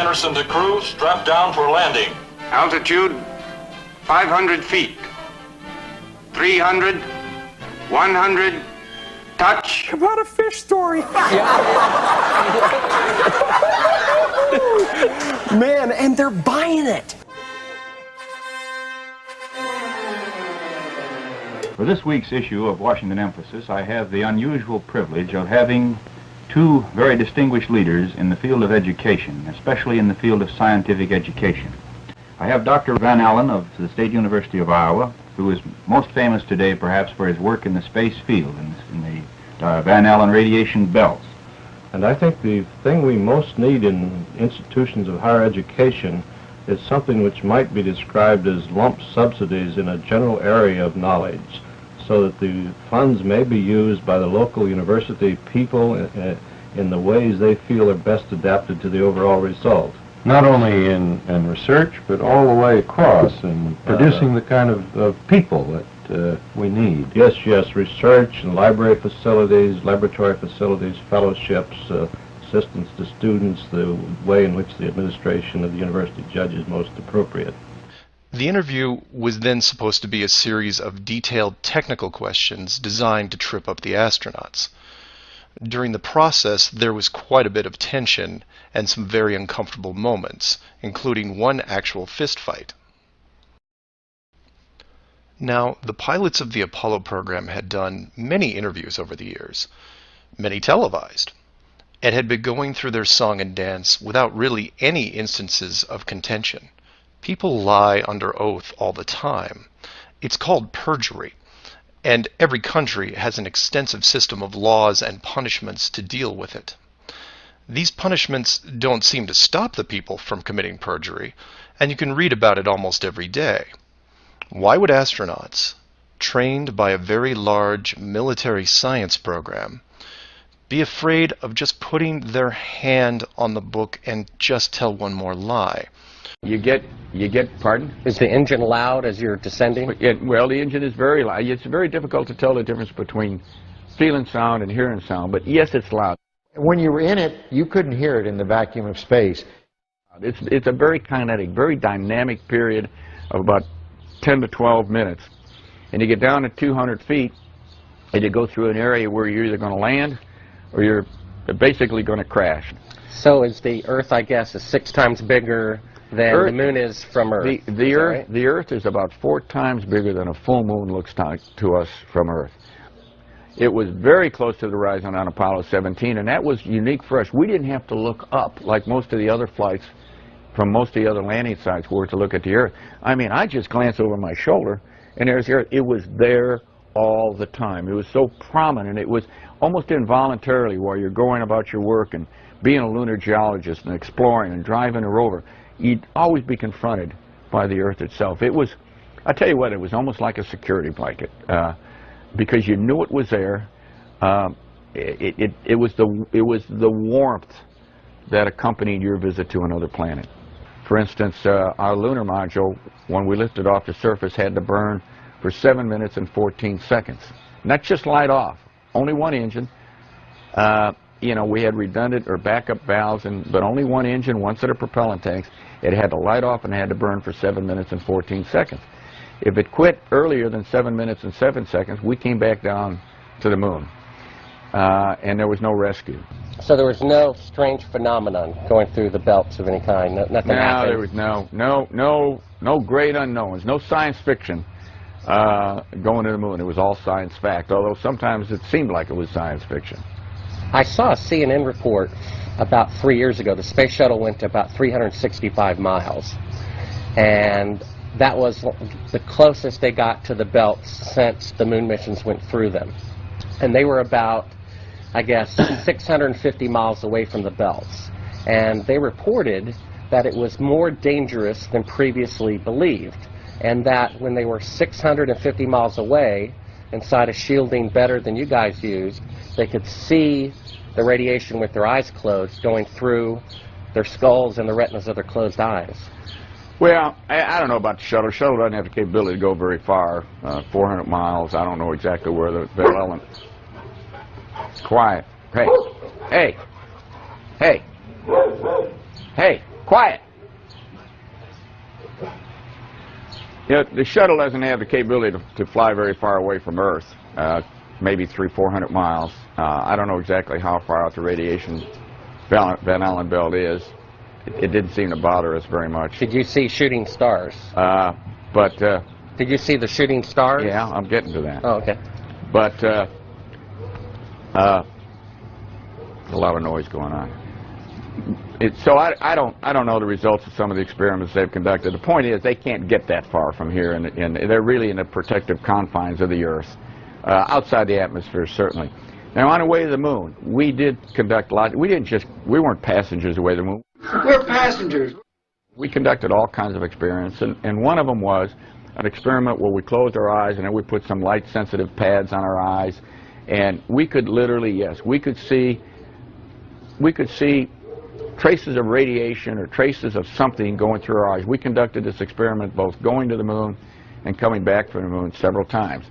Anderson to crew, strap down for landing. Altitude 500 feet. 300, 100, touch. About a fish story. Man, and they're buying it. For this week's issue of Washington Emphasis, I have the unusual privilege of having two very distinguished leaders in the field of education, especially in the field of scientific education. I have Dr. Van Allen of the State University of Iowa, who is most famous today perhaps for his work in the space field, in the Van Allen radiation belts. And I think the thing we most need in institutions of higher education is something which might be described as lump subsidies in a general area of knowledge, so that the funds may be used by the local university people in the ways they feel are best adapted to the overall result. Not only in research, but all the way across in producing the kind of people that we need. Yes, research and library facilities, laboratory facilities, fellowships, assistance to students, the way in which the administration of the university judges most appropriate. The interview was then supposed to be a series of detailed technical questions designed to trip up the astronauts. During the process, there was quite a bit of tension and some very uncomfortable moments, including one actual fistfight. Now, the pilots of the Apollo program had done many interviews over the years, many televised, and had been going through their song and dance without really any instances of contention. People lie under oath all the time. It's called perjury, and every country has an extensive system of laws and punishments to deal with it. These punishments don't seem to stop the people from committing perjury, and you can read about it almost every day. Why would astronauts, trained by a very large military science program, be afraid of just putting their hand on the book and just tell one more lie? You get, pardon? Is the engine loud as you're descending? Well, the engine is very loud. It's very difficult to tell the difference between feeling sound and hearing sound, but yes, it's loud. When you were in it, you couldn't hear it in the vacuum of space. It's a very kinetic, very dynamic period of about 10 to 12 minutes. And you get down to 200 feet, and you go through an area where you're either going to land or you're basically going to crash. So is the Earth, I guess, is 6 times bigger than the Moon is from Earth? The Earth is about 4 times bigger than a full moon looks to us from Earth. It was very close to the horizon on Apollo 17, and that was unique for us. We didn't have to look up like most of the other flights from most of the other landing sites were to look at the Earth. I mean, I just glanced over my shoulder, and there's the Earth. It was there all the time. It was so prominent. It was almost involuntarily while you're going about your work and being a lunar geologist and exploring and driving a rover, you'd always be confronted by the Earth itself. It was, I tell you what, it was almost like a security blanket because you knew it was there. It was the warmth that accompanied your visit to another planet. For instance, our lunar module, when we lifted off the surface, had to burn for 7 minutes and 14 seconds. Not just light off, only one engine. You know, we had redundant or backup valves, but only one engine, one set of propellant tanks. It had to light off and had to burn for 7 minutes and 14 seconds. If it quit earlier than 7 minutes and 7 seconds, we came back down to the moon, and there was no rescue. So there was no strange phenomenon going through the belts of any kind. Nothing happened. There was no great unknowns, no science fiction going to the moon. It was all science fact, although sometimes it seemed like it was science fiction. I saw a CNN report about 3 years ago. The space shuttle went to about 365 miles, and that was the closest they got to the belts since the moon missions went through them. And they were about, I guess, 650 miles away from the belts. And they reported that it was more dangerous than previously believed, and that when they were 650 miles away, inside a shielding better than you guys used, they could see the radiation with their eyes closed going through their skulls and the retinas of their closed eyes. Well, I don't know about the shuttle. The shuttle doesn't have the capability to go very far, 400 miles. I don't know exactly where the element. Quiet. Hey. Hey. Hey. Hey. Quiet. You know, the shuttle doesn't have the capability to fly very far away from Earth, maybe 300-400 miles. I don't know exactly how far out the radiation Van Allen belt is. It didn't seem to bother us very much. Did you see shooting stars? Did you see the shooting stars? Yeah, I'm getting to that. Oh, okay. But a lot of noise going on. So I don't know the results of some of the experiments they've conducted. The point is they can't get that far from here, and they're really in the protective confines of the Earth, outside the atmosphere certainly. Now on the way to the moon, we did conduct a lot. We weren't passengers away to the moon. We're passengers. We conducted all kinds of experiments, and one of them was an experiment where we closed our eyes and then we put some light-sensitive pads on our eyes, and we could literally, yes, we could see traces of radiation or traces of something going through our eyes. We conducted this experiment both going to the moon and coming back from the moon several times.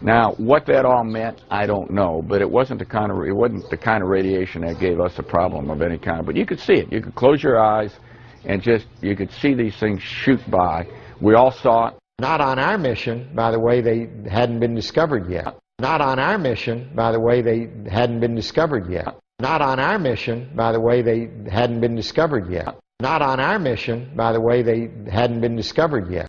Now, what that all meant, I don't know, but it wasn't the kind of radiation that gave us a problem of any kind. But you could see it. You could close your eyes and you could see these things shoot by. We all saw it. Not on our mission, by the way, they hadn't been discovered yet. Not on our mission, by the way, they hadn't been discovered yet. Not on our mission, by the way, they hadn't been discovered yet. Not on our mission, by the way, they hadn't been discovered yet.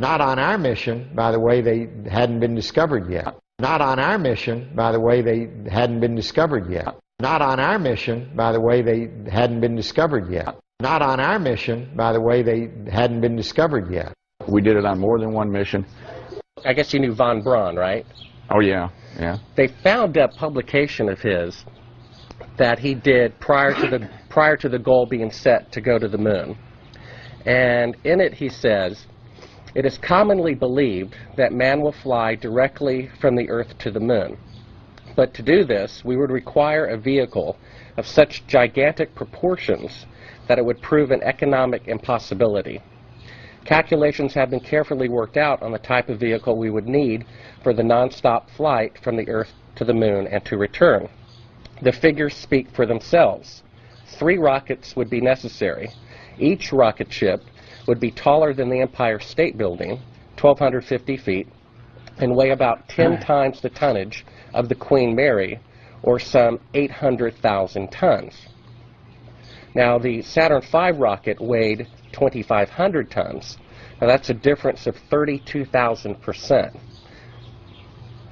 Not on our mission, by the way, they hadn't been discovered yet. Not on our mission, by the way, they hadn't been discovered yet. Not on our mission, by the way, they hadn't been discovered yet. Not on our mission, by the way, they hadn't been discovered yet. We did it on more than one mission. I guess you knew von Braun, right? Oh, yeah, yeah. They found a publication of his that he did prior to the goal being set to go to the moon. And in it he says, "It is commonly believed that man will fly directly from the Earth to the moon. But to do this, we would require a vehicle of such gigantic proportions that it would prove an economic impossibility. Calculations have been carefully worked out on the type of vehicle we would need for the non-stop flight from the Earth to the moon and to return. The figures speak for themselves. 3 rockets would be necessary. Each rocket ship would be taller than the Empire State Building, 1,250 feet, and weigh about 10 times the tonnage of the Queen Mary, or some 800,000 tons. Now, the Saturn V rocket weighed 2,500 tons. Now, that's a difference of 32,000%.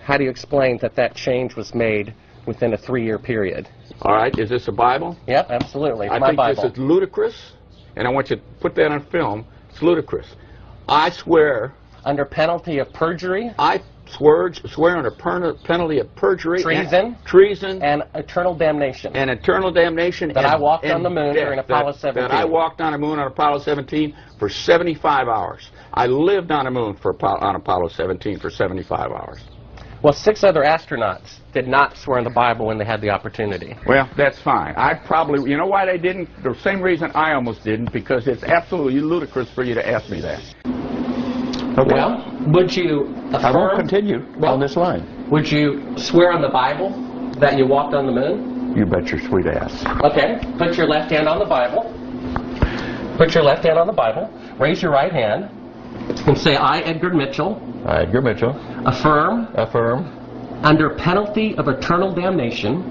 How do you explain that change was made within a 3-year period? All right, is this a Bible? Yep, absolutely. It's I my think Bible. this is ludicrous, and I want you to put that on film. It's ludicrous. I swear... Under penalty of perjury? I swear under penalty of perjury... Treason. And eternal damnation. And eternal damnation. That I walked on the moon during Apollo 17. That I walked on the moon on Apollo 17 for 75 hours. I lived on the moon on Apollo 17 for 75 hours. Well, 6 other astronauts did not swear in the Bible when they had the opportunity. Well, that's fine. I probably, you know why they didn't? The same reason I almost didn't, because it's absolutely ludicrous for you to ask me that. Okay. Well, would you affirm... I won't continue on this line. Would you swear on the Bible that you walked on the moon? You bet your sweet ass. Okay. Put your left hand on the Bible. Put your left hand on the Bible. Raise your right hand. And say, I, Edgar Mitchell. I, Edgar Mitchell. Affirm. Affirm. Under penalty of eternal damnation.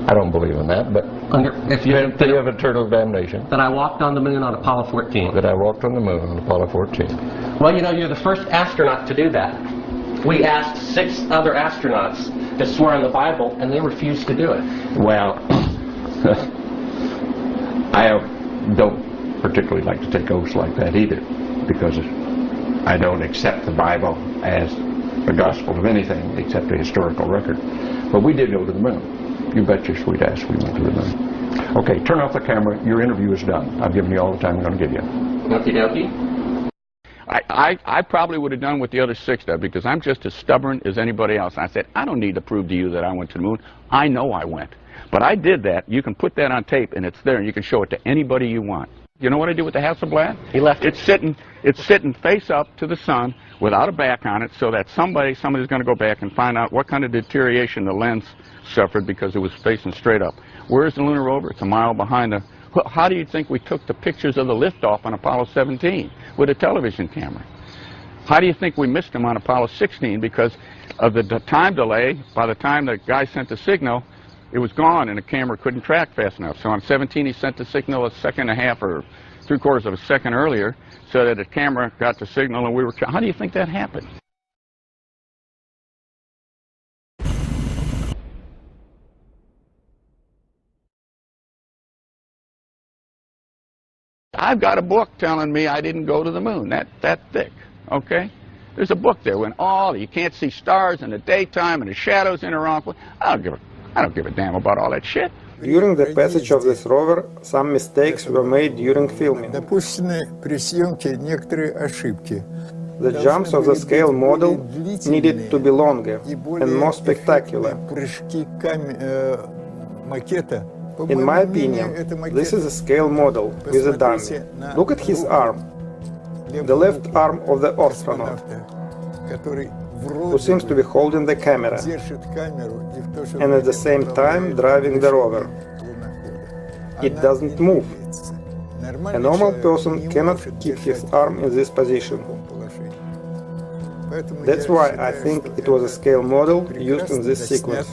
I don't believe in that, but... penalty of eternal damnation. That I walked on the moon on Apollo 14. That I walked on the moon on Apollo 14. Well, you know, you're the first astronaut to do that. We asked 6 other astronauts to swear on the Bible, and they refused to do it. Well, I don't particularly like to take oaths like that either, because I don't accept the Bible as the gospel of anything except a historical record. But we did go to the moon. You bet your sweet ass we went to the moon. Okay, turn off the camera. Your interview is done. I've given you all the time I'm going to give you. Okie dokie. I probably would have done what the other 6 did, because I'm just as stubborn as anybody else. I said, I don't need to prove to you that I went to the moon. I know I went. But I did that. You can put that on tape, and it's there, and you can show it to anybody you want. You know what I did with the Hasselblad? He left it. It's sitting face up to the sun without a back on it, so that somebody's going to go back and find out what kind of deterioration the lens suffered because it was facing straight up. Where's the lunar rover? It's a mile behind the Well, how do you think we took the pictures of the liftoff on Apollo 17 with a television camera? How do you think we missed them on Apollo 16 because of the time delay? By the time the guy sent the signal, it was gone and the camera couldn't track fast enough. So on 17 he sent the signal a second and a half or 3/4 of a second earlier so that the camera got the signal and we were... How do you think that happened? I've got a book telling me I didn't go to the moon, that thick, okay? There's a book there when you can't see stars in the daytime and the shadows in the wrong place. I don't give a damn about all that shit. During the passage of this rover, some mistakes were made during filming. The jumps of the scale model needed to be longer and more spectacular. In my opinion, this is a scale model with a dummy. Look at his arm, the left arm of the astronaut, who seems to be holding the camera and at the same time driving the rover. It doesn't move. A normal person cannot keep his arm in this position. That's why I think it was a scale model used in this sequence.